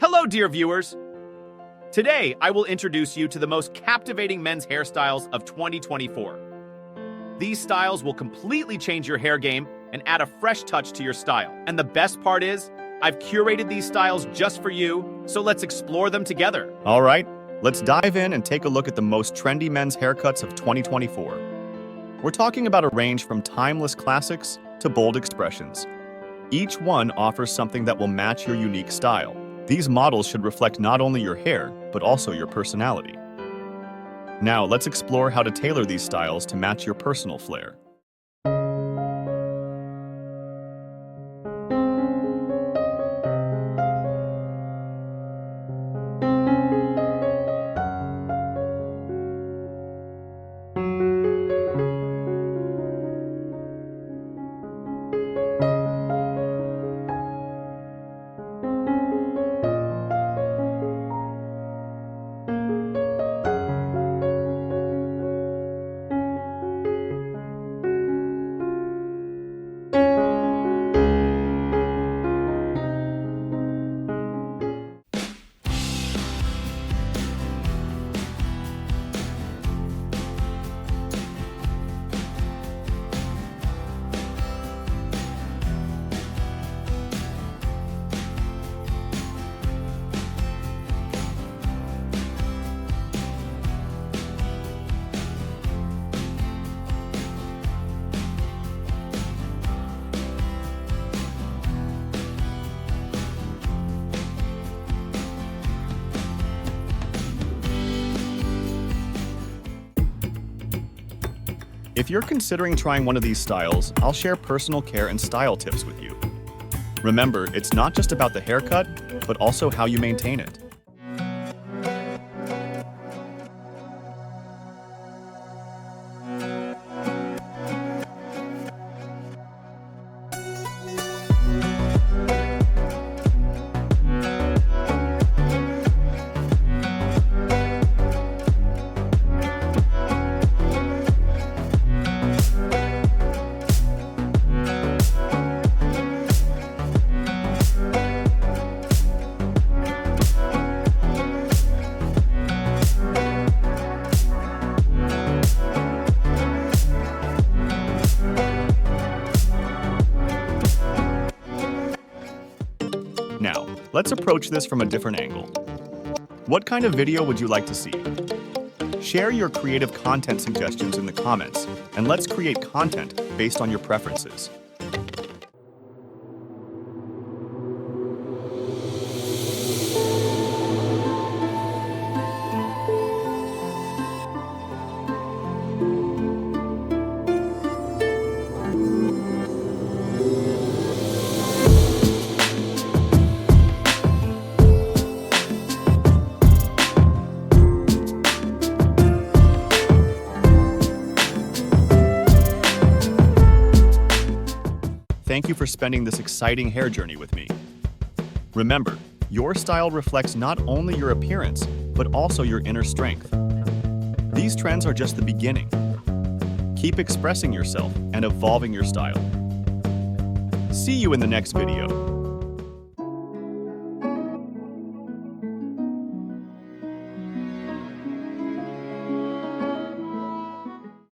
Hello, dear viewers! Today, I will introduce you to the most captivating men's hairstyles of 2024. These styles will completely change your hair game and add a fresh touch to your style. And the best part is, I've curated these styles just for you, so let's explore them together. All right, let's dive in and take a look at the most trendy men's haircuts of 2024. We're talking about a range from timeless classics to bold expressions. Each one offers something that will match your unique style. These models should reflect not only your hair, but also your personality. Now, let's explore how to tailor these styles to match your personal flair. If you're considering trying one of these styles, I'll share personal care and style tips with you. Remember, it's not just about the haircut, but also how you maintain it. Now, let's approach this from a different angle. What kind of video would you like to see? Share your creative content suggestions in the comments, and let's create content based on your preferences. Thank you for spending this exciting hair journey with me. Remember, your style reflects not only your appearance, but also your inner strength. These trends are just the beginning. Keep expressing yourself and evolving your style. See you in the next video.